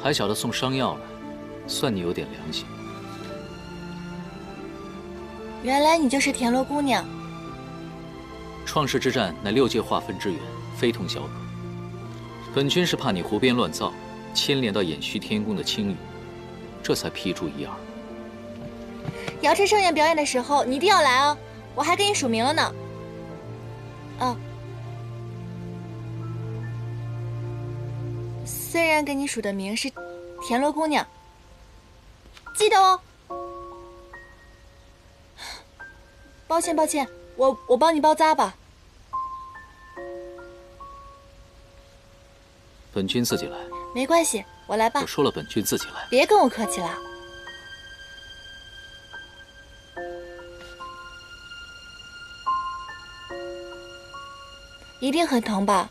还晓得送伤药来，算你有点良心。原来你就是田螺姑娘。创世之战乃6界划分之源，非同小可。本君是怕你胡编乱造，牵连到偃虚天宫的清誉，这才批注一二。瑶池盛宴表演的时候，你一定要来哦，我还给你署名了呢。哦，虽然给你署的名是田螺姑娘，记得哦。抱歉抱歉，我帮你包扎吧。本君自己来。没关系，我来吧。我说了，本君自己来。别跟我客气了。一定很疼吧？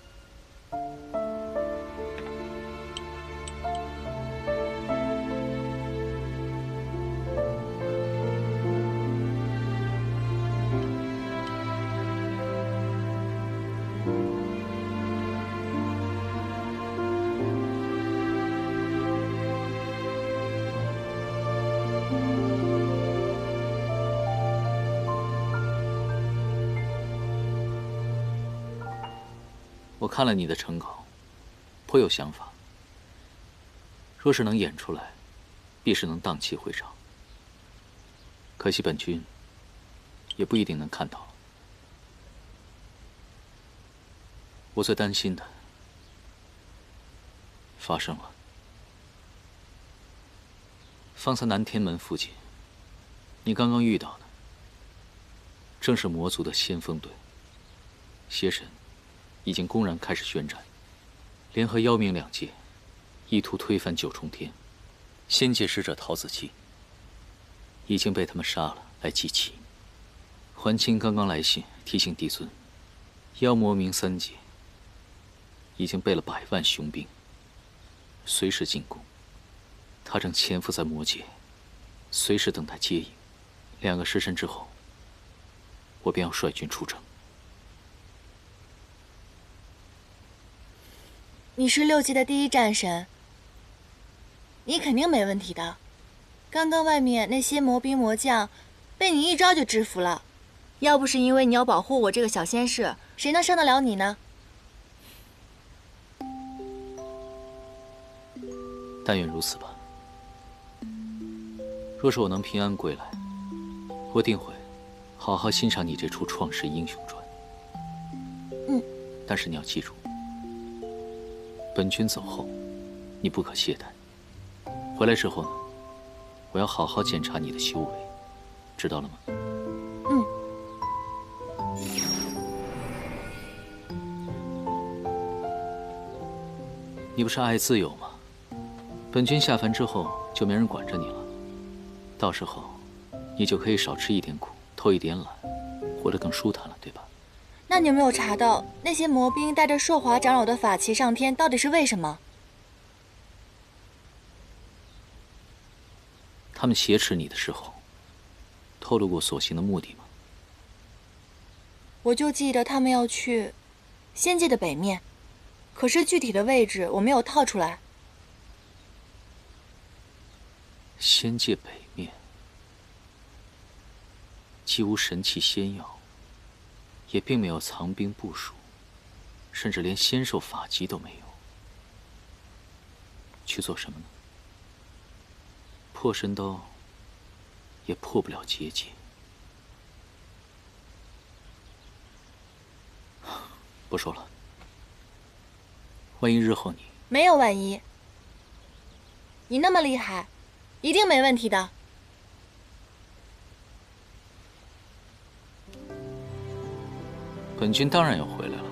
我看了你的成稿，颇有想法。若是能演出来，必是能荡气回肠。可惜本君也不一定能看到。我最担心的发生了。方才南天门附近，你刚刚遇到的正是魔族的先锋队。邪神已经公然开始宣战，联合妖冥2界，意图推翻9重天。仙界使者陶子期已经被他们杀了，来祭旗。桓清刚刚来信提醒帝尊，妖魔冥3界已经备了100万雄兵，随时进攻。他正潜伏在魔界，随时等待接应。2个时辰之后，我便要率军出征。你是6界的第一战神，你肯定没问题的。刚刚外面那些魔兵魔将，被你一招就制服了。要不是因为你要保护我这个小仙士，谁能伤得了你呢？但愿如此吧。若是我能平安归来，我定会好好欣赏你这出《创世英雄传》。但是你要记住，本君走后，你不可懈怠。回来之后呢，我要好好检查你的修为，知道了吗？你不是爱自由吗？本君下凡之后就没人管着你了，到时候你就可以少吃一点苦，偷一点懒，活得更舒坦了，对吧？那你有没有查到那些魔兵带着朔华长老的法旗上天，到底是为什么？他们挟持你的时候，透露过所行的目的吗？我就记得他们要去仙界的北面，可是具体的位置我没有套出来。仙界北面，既无神器仙药，也并没有藏兵部署，甚至连仙兽法籍都没有。去做什么呢？破神刀也破不了结界。不说了，万一日后你……没有万一，你那么厉害，一定没问题的。本君当然要回来了。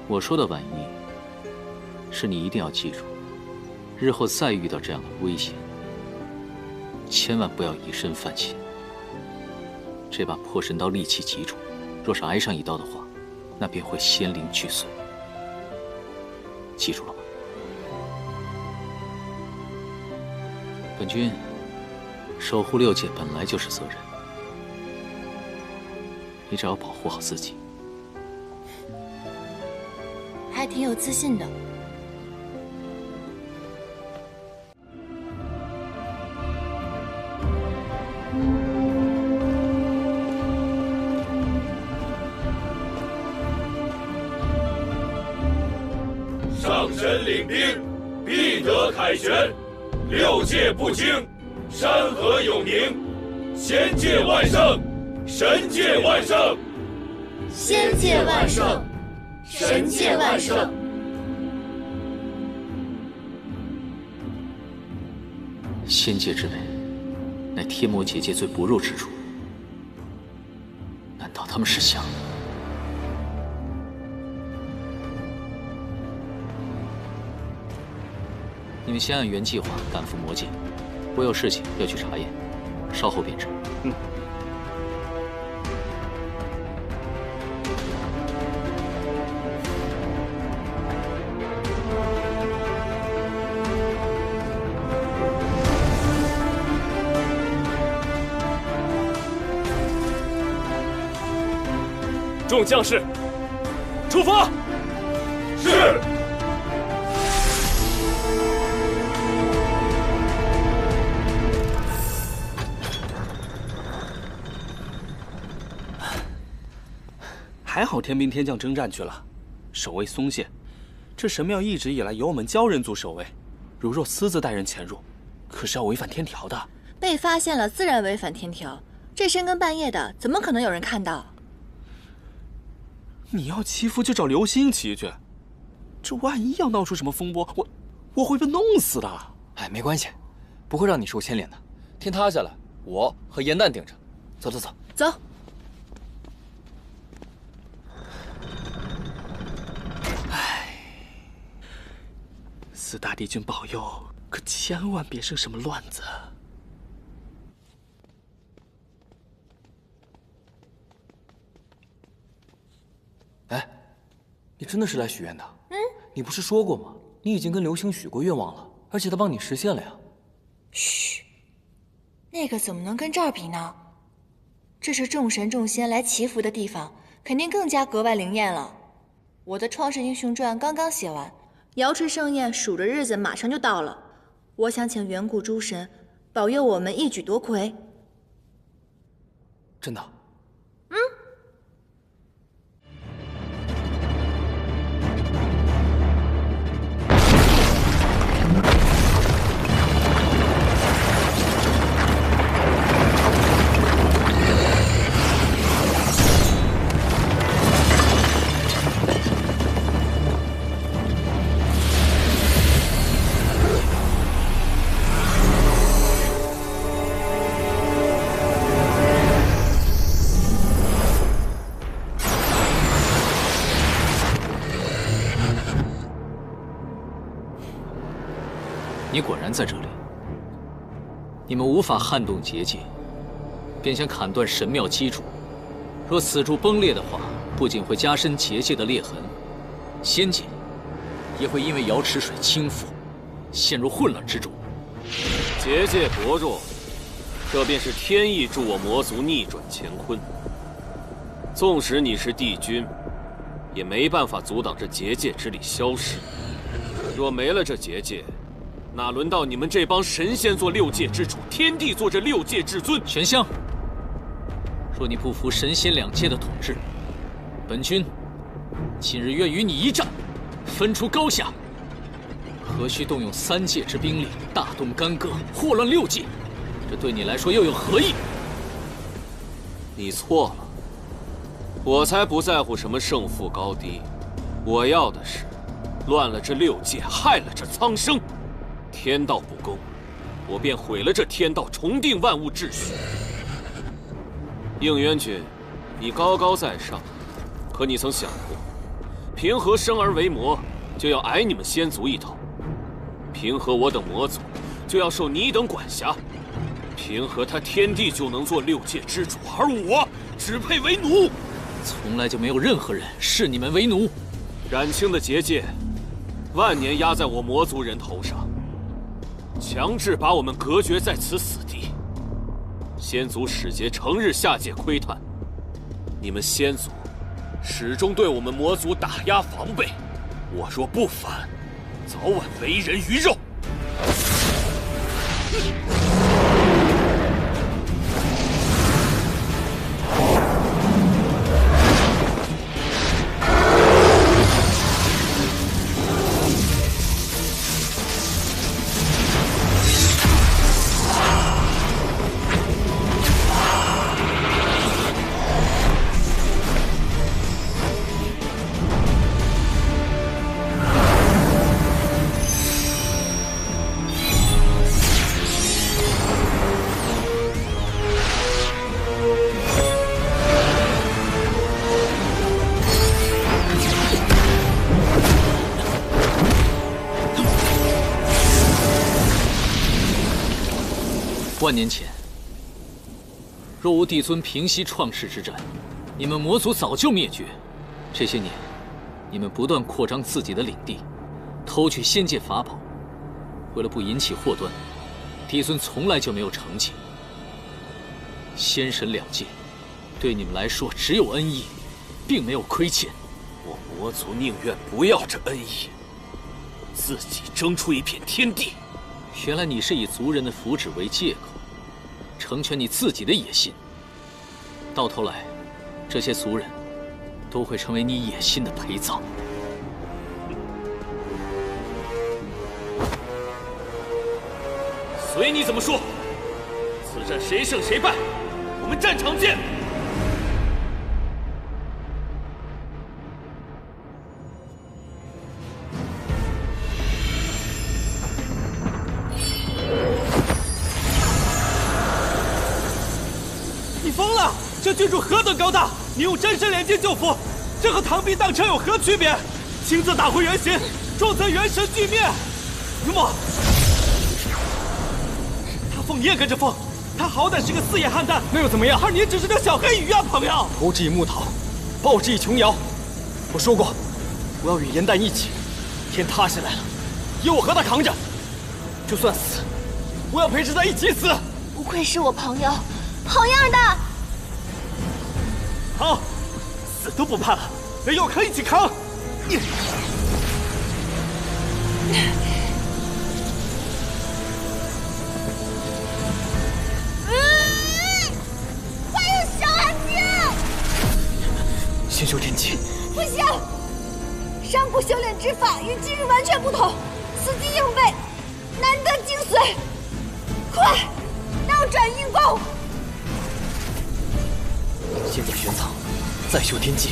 我说的万一，是你一定要记住，日后再遇到这样的危险，千万不要以身犯险。这把破神刀戾气极重，若是挨上一刀的话，那便会仙灵俱碎。记住了吗？本君守护6界本来就是责任，你只要保护好自己。还挺有自信的。上神领兵，必得凯旋。六界不惊，山河永宁。仙界万圣，神界万圣。仙界万圣，神界万圣。仙界之内，乃天魔结界最薄弱之处。难道他们是想？你们先按原计划赶赴魔界，我有事情要去查验，稍后便至。众将士，出发！是。还好天兵天将征战去了，守卫松懈。这神庙一直以来由我们鲛人族守卫，如若私自带人潜入，可是要违反天条的。被发现了，自然违反天条。这深更半夜的，怎么可能有人看到？你要欺负就找流星骑去，这万一要闹出什么风波，我会被弄死的。哎，没关系，不会让你受牵连的。天塌下来，我和严蛋顶着。走走走，走。四大帝君保佑，可千万别生什么乱子。哎，你真的是来许愿的？你不是说过吗？你已经跟流星许过愿望了，而且他帮你实现了呀。嘘，那个怎么能跟这儿比呢？这是众神众仙来祈福的地方，肯定更加格外灵验了。我的《创世英雄传》刚刚写完，瑶池盛宴数着日子马上就到了。我想请远古诸神保佑我们一举夺魁。真的？你果然在这里。你们无法撼动结界，便想砍断神庙基柱。若此柱崩裂的话，不仅会加深结界的裂痕，仙界也会因为瑶池水倾覆，陷入混乱之中。结界薄弱，这便是天意助我魔族逆转乾坤。纵使你是帝君，也没办法阻挡这结界之力消失。若没了这结界，哪轮到你们这帮神仙做六界之主，天帝做这六界至尊？玄香，若你不服神仙两界的统治，本君今日愿与你一战，分出高下。何须动用三界之兵力，大动干戈，祸乱六界？这对你来说又有何意？你错了，我才不在乎什么胜负高低，我要的是乱了这六界，害了这苍生。天道不公，我便毁了这天道，重定万物秩序。应元君，你高高在上，可你曾想过，平和生而为魔，就要挨你们仙族一头；平和我等魔族，就要受你等管辖。平和他天帝就能做六界之主，而我只配为奴。从来就没有任何人视你们为奴。冉青的结界，万年压在我魔族人头上，强制把我们隔绝在此死地。仙族使节成日下界窥探，你们仙族始终对我们魔族打压防备。我若不反，早晚为人鱼肉。万年前，若无帝尊平息创世之战，你们魔族早就灭绝。这些年，你们不断扩张自己的领地，偷取仙界法宝。为了不引起祸端，帝尊从来就没有成见。仙神两界，对你们来说只有恩义，并没有亏欠。我魔族宁愿不要这恩义，自己争出一片天地。原来你是以族人的福祉为借口，成全你自己的野心。到头来，这些族人都会成为你野心的陪葬。随你怎么说。此战谁胜谁败，我们战场见。你疯了！这郡主何等高大，你用真身炼金救父，这和螳臂当车有何区别？亲自打回原形，重则元神俱灭。云墨，他凤你也跟着疯，他好歹是个四野汉丹，那又怎么样？而你只是条小黑鱼啊，朋友！投之以木桃，报之以琼瑶。我说过，我要与颜淡一起，天塌下来了，由我和他扛着。就算死，我要陪着他一起死。不愧是我朋友，好样的！好，死都不怕了，连药坑一起扛。还有小安静！先修天机。不行，上古修炼之法与今日完全不同，死记硬背，难得精髓。快，倒转运功！先在玄藏，再修天机。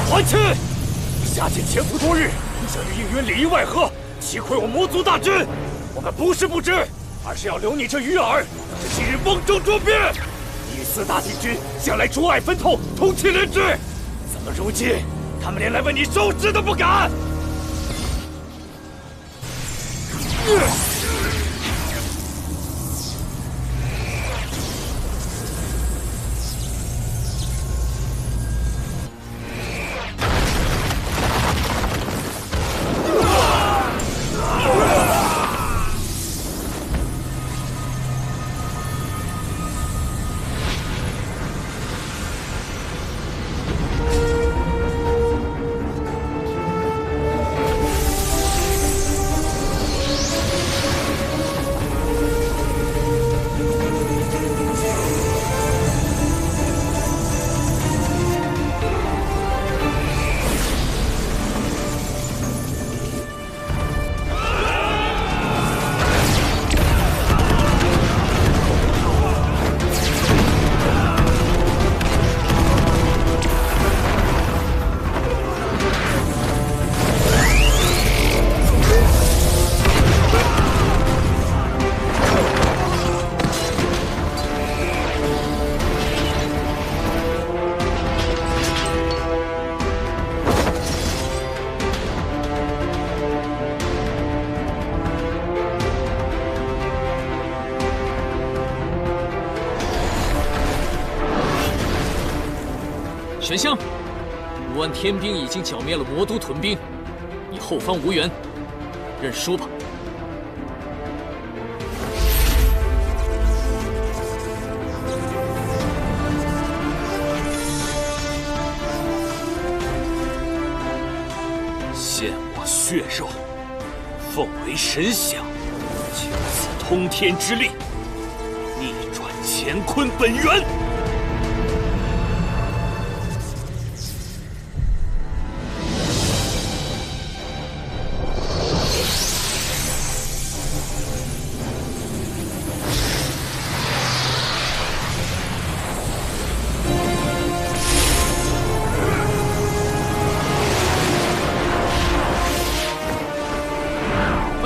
还去！下界潜伏多日，想与应云里应外合，击溃我魔族大军。我们不是不知，而是要留你这鱼饵，这今日瓮中捉鳖。你四大禁军向来竹爱分透，同气连枝，怎么如今他们连来为你收尸都不敢？玄香，5万天兵已经剿灭了魔都屯兵，你后方无援，认输吧。血肉，奉为神想，就此通天之力，逆转乾坤本源。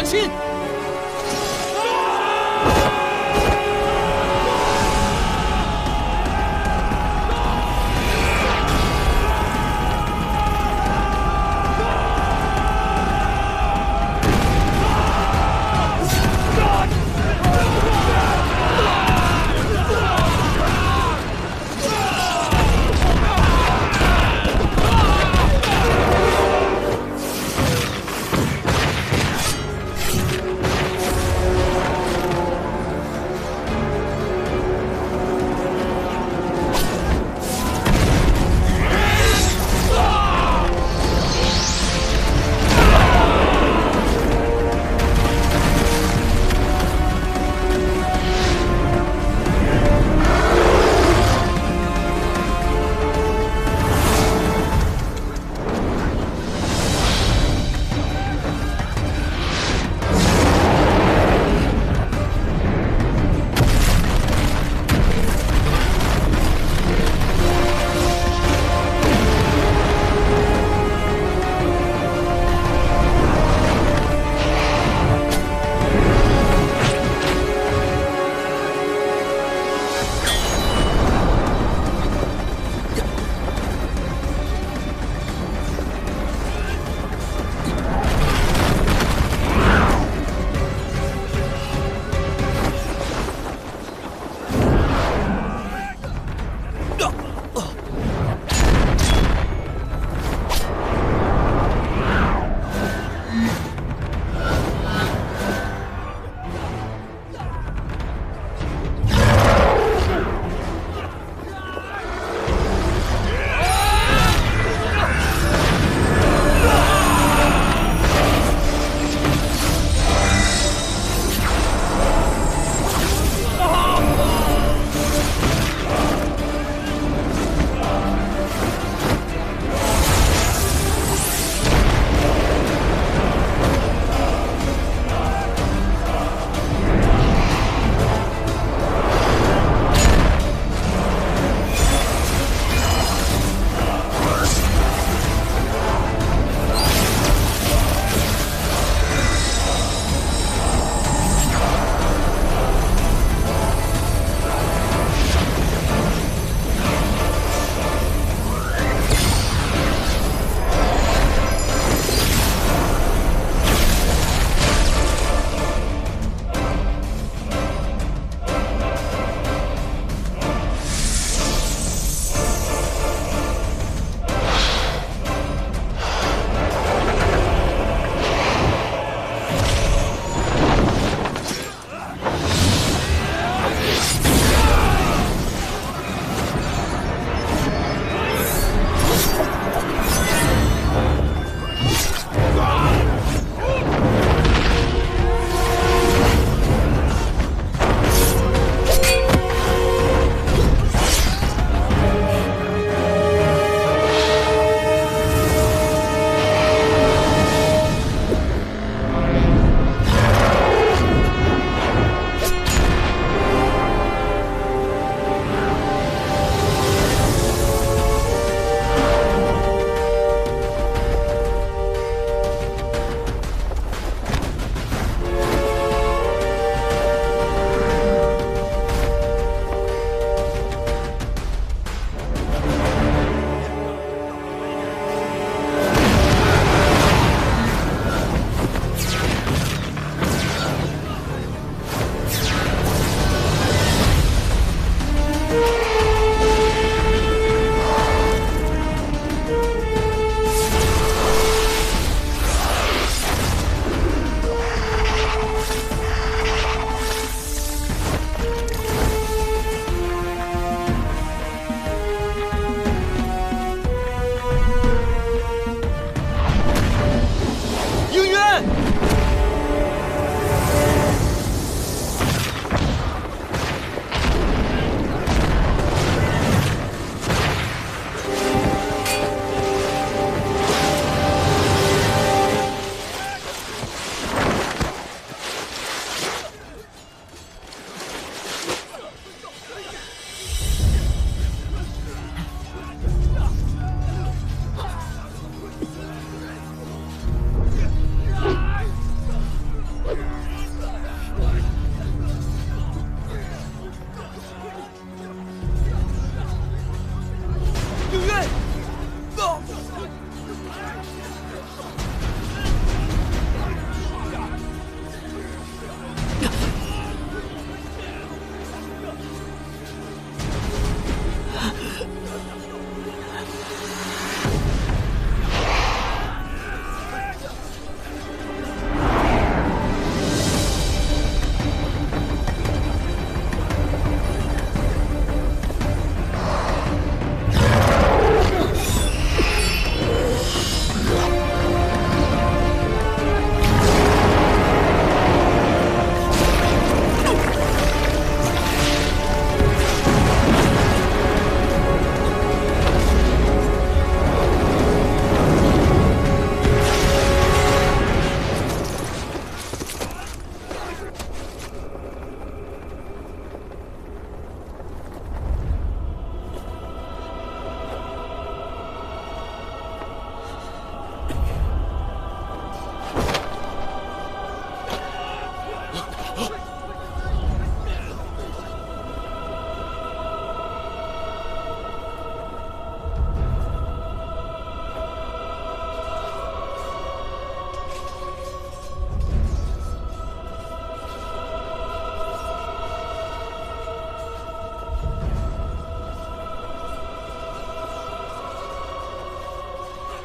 亲！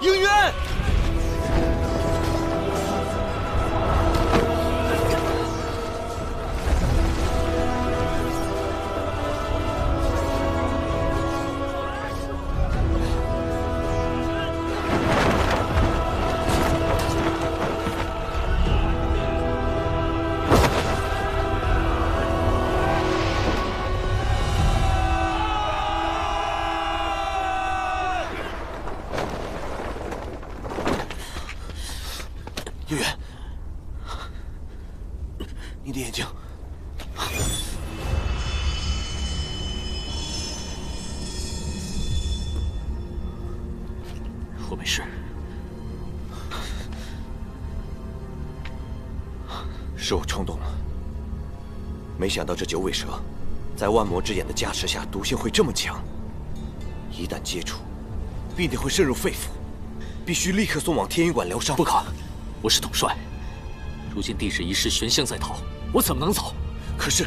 应渊！应渊，你的眼睛。 我没事，是我冲动了。没想到这九尾蛇，在万魔之眼的加持下，毒性会这么强。一旦接触，必定会渗入肺腑，必须立刻送往天云馆疗伤。不可，我是统帅。如今帝旨一事，玄香在逃，我怎么能走？可是，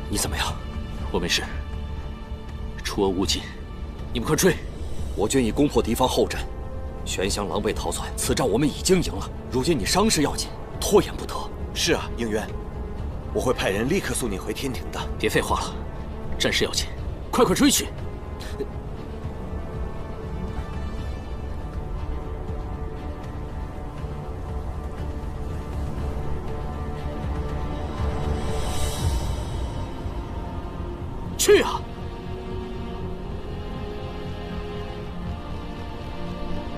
你怎么样？我没事。出恶勿尽，你们快追！我军已攻破敌方后阵，玄香狼狈逃窜，此战我们已经赢了。如今你伤势要紧，拖延不得。是啊，应渊，我会派人立刻送你回天庭的。别废话了，战事要紧，快追去！去啊！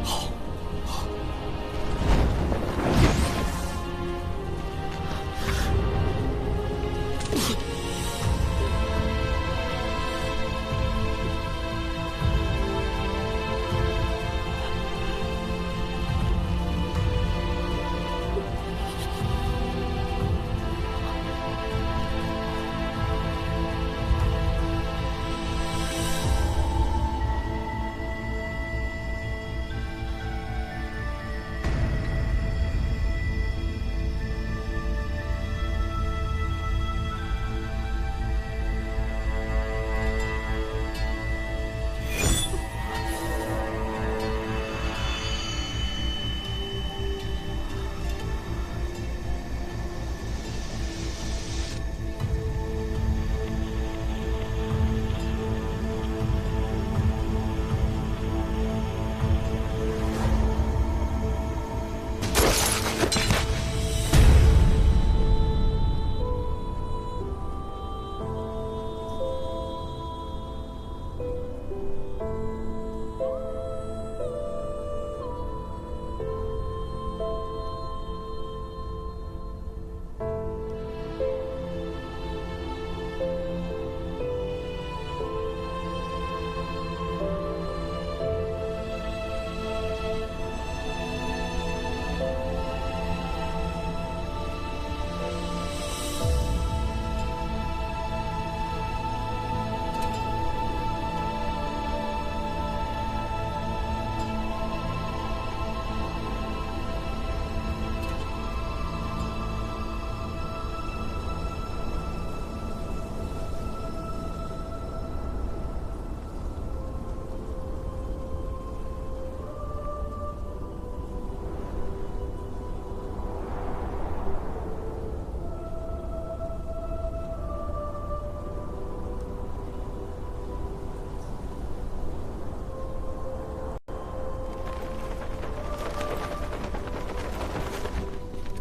好，好。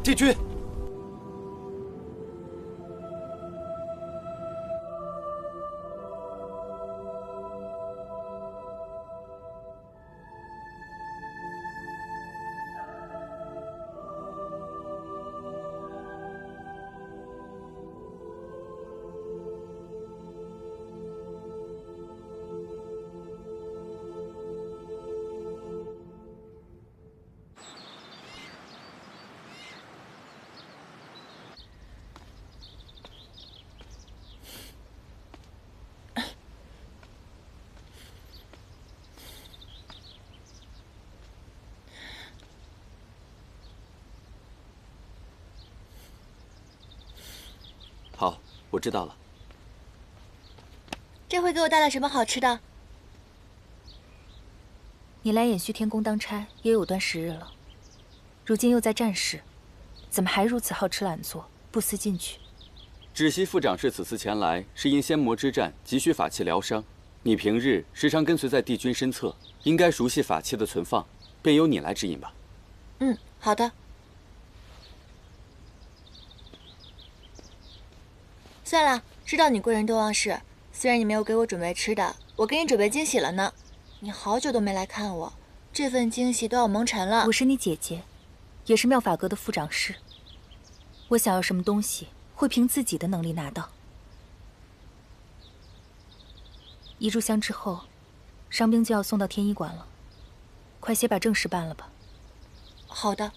帝君，我知道了。这回给我带了什么好吃的？你来偃虚天宫当差也有段时日了，如今又在战事，怎么还如此好吃懒做，不思进取？知悉副长是此次前来，是因仙魔之战急需法器疗伤。你平日时常跟随在帝君身侧，应该熟悉法器的存放，便由你来指引吧。嗯，好的。算了，知道你贵人多忘事。虽然你没有给我准备吃的，我给你准备惊喜了呢。你好久都没来看我，这份惊喜都要蒙尘了。我是你姐姐，也是妙法阁的副掌事。我想要什么东西，会凭自己的能力拿到。一炷香之后，伤兵就要送到天医馆了，快些把正事办了吧。好的。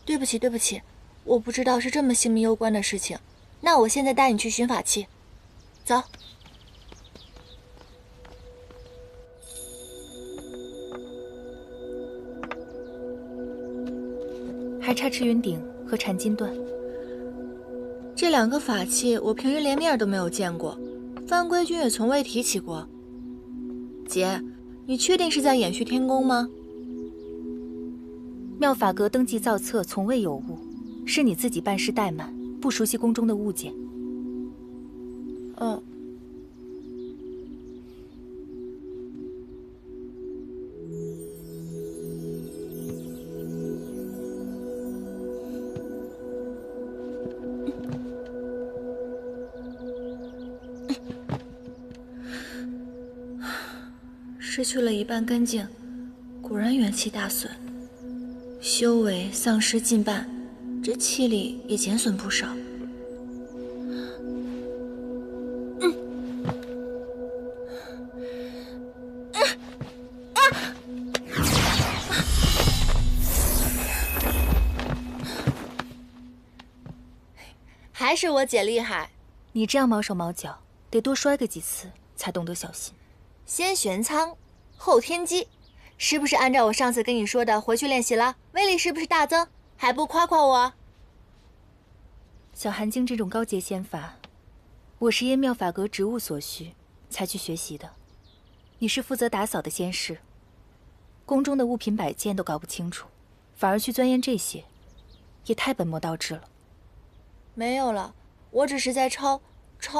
对不起，对不起，我不知道是这么性命攸关的事情。那我现在带你去寻法器，走。还差赤云鼎和缠金缎。这两个法器我平日连面都没有见过，番规君也从未提起过。姐，你确定是在偃虚天宫吗？妙法阁登记造册从未有误，是你自己办事怠慢，不熟悉宫中的物件。失去了一半根茎，果然元气大损，修为丧失近半，这气力也减损不少。还是我姐厉害。你这样毛手毛脚，得多摔个几次才懂得小心。先玄仓，后天机，是不是按照我上次跟你说的回去练习了？威力是不是大增？还不夸夸我？小寒经这种高阶仙法，我是因妙法阁职务所需才去学习的。你是负责打扫的仙士，宫中的物品摆件都搞不清楚，反而去钻研这些，也太本末倒置了。没有了，我只是在抄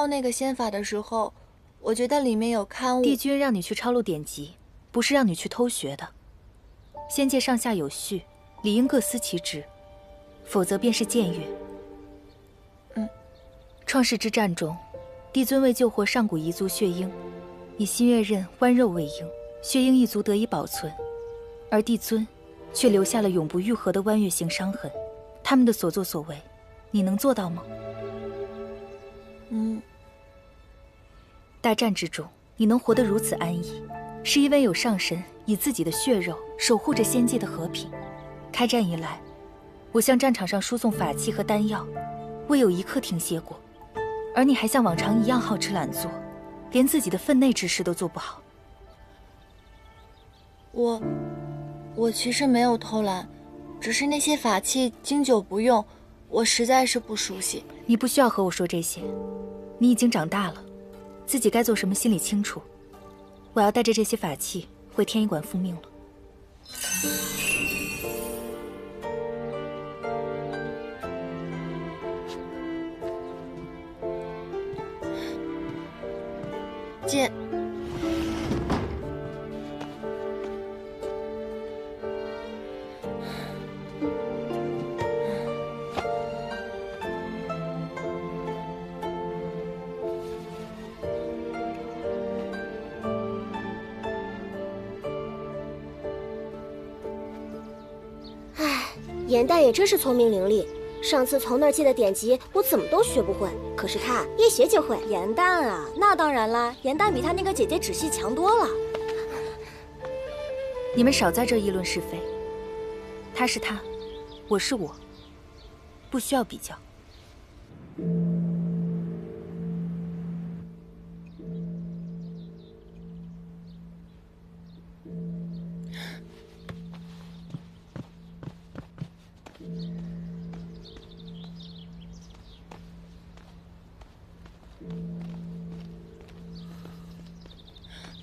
那个仙法的时候，我觉得里面有刊物。帝君让你去抄录典籍，不是让你去偷学的。仙界上下有序，理应各司其职，否则便是僭越。创世之战中，帝尊为救活上古遗族血鹰，以新月刃剜肉喂鹰，血鹰一族得以保存，而帝尊却留下了永不愈合的剜月形伤痕。他们的所作所为，你能做到吗？大战之中，你能活得如此安逸，是因为有上神以自己的血肉守护着仙界的和平。开战以来，我向战场上输送法器和丹药，未有一刻停歇过。而你还像往常一样好吃懒做，连自己的分内之事都做不好。我其实没有偷懒，只是那些法器经久不用，我实在是不熟悉。你不需要和我说这些，你已经长大了，自己该做什么心里清楚。我要带着这些法器回天医馆复命了。姐，颜淡也真是聪明伶俐，上次从那儿借的典籍我怎么都学不会，可是他一学就会。颜淡啊，那当然啦，颜淡比他那个姐姐芷溪强多了。你们少在这议论是非，他是他，我是我，不需要比较。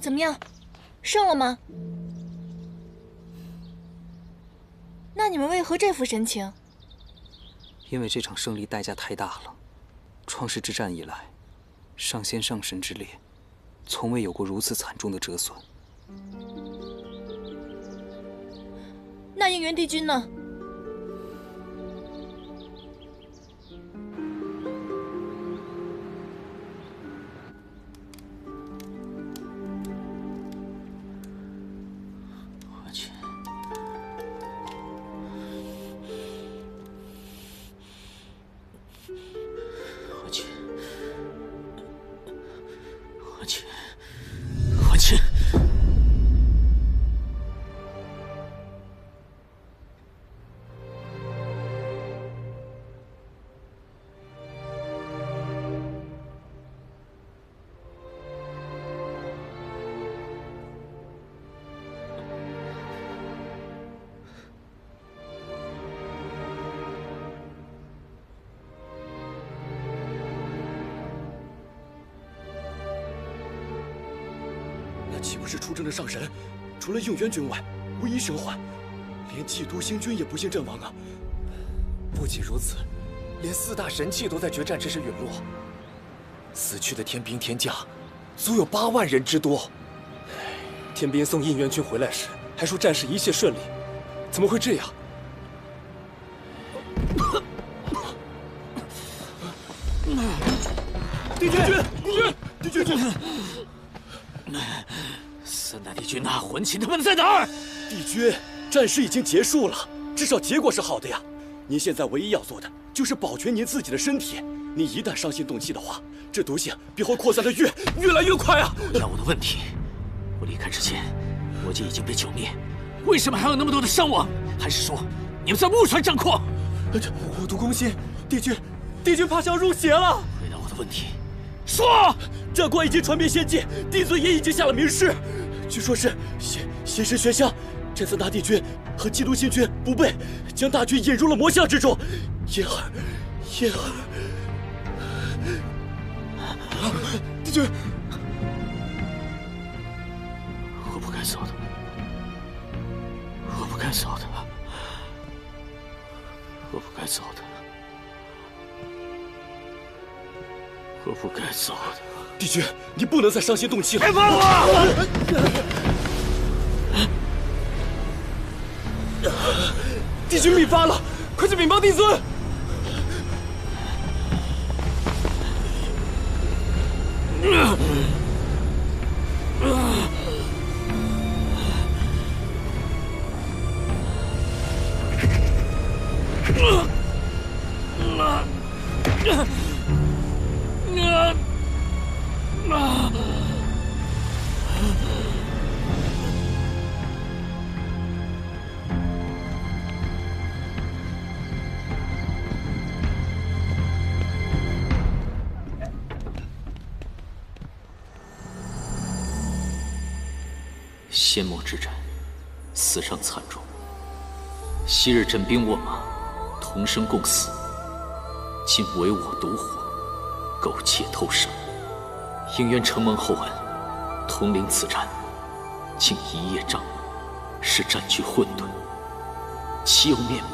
怎么样，胜了吗？那你们为何这副神情？因为这场胜利代价太大了。创世之战以来，上仙上神之列，从未有过如此惨重的折损。那应元帝君呢？我去！我去！我去！我去！那岂不是出征的上神，除了应元君外，无一生还？连祭都星君也不幸阵亡啊！不仅如此，连4大神器都在决战之时陨落，死去的天兵天将，足有8万人之多。天兵送应元君回来时，还说战事一切顺利，怎么会这样？帝君，帝君！三大帝君呐，魂琴他们在哪儿？帝君，战事已经结束了，至少结果是好的呀。您现在唯一要做的就是保全您自己的身体。您一旦伤心动气的话，这毒性必会扩散的越来越快啊！回答我的问题。我离开之前，魔界已经被剿灭，为什么还有那么多的伤亡？还是说你们在误传战况？这火毒攻心，帝君怕是要入邪了。回答我的问题，说！战况已经传遍仙界，帝尊也已经下了明示，据说是邪神玄香，这3大帝君和基督星君不备，将大军引入了魔像之中。燕儿，帝君，我不该走的，我不该走的，我不该走的，我不该走的。帝君，你不能再伤心动气了！别放我！帝君病发了，快去禀报帝尊！仙魔之战，死伤惨重。昔日枕兵卧马，同生共死，今唯我独活，苟且偷生。应元承蒙厚恩，统领此战，竟一叶障目，使战局混沌。岂有面目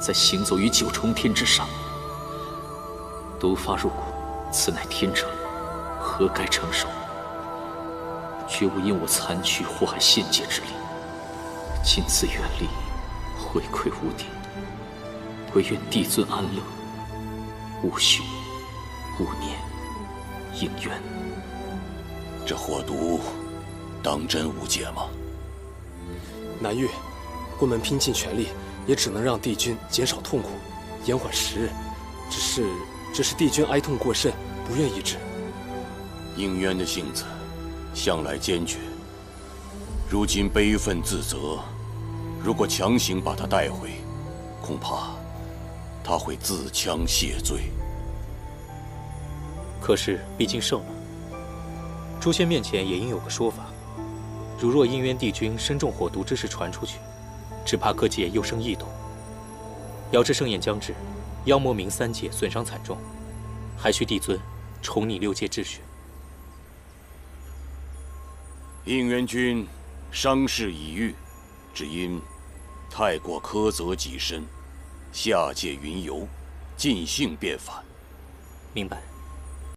再行走于9重天之上？毒发入骨，此乃天惩，何该承受？绝无因我残躯祸害仙界之理。今自远离，回馈无敌，唯愿帝尊安乐，勿恤，勿念，应元。这火毒，当真无解吗？南域，我们拼尽全力，也只能让帝君减少痛苦，延缓时日。只是帝君哀痛过甚，不愿医治。应渊的性子向来坚决，如今悲愤自责，如果强行把他带回，恐怕他会自戕谢罪。可是毕竟胜了，诛仙面前也应有个说法。如若应渊帝君身中火毒之事传出去，只怕各界又生异动。遥知盛宴将至，妖魔冥3界损伤惨重，还需帝尊重拟6界秩序。应元君伤势已愈，只因太过苛责己身，下界云游，尽兴便返。明白。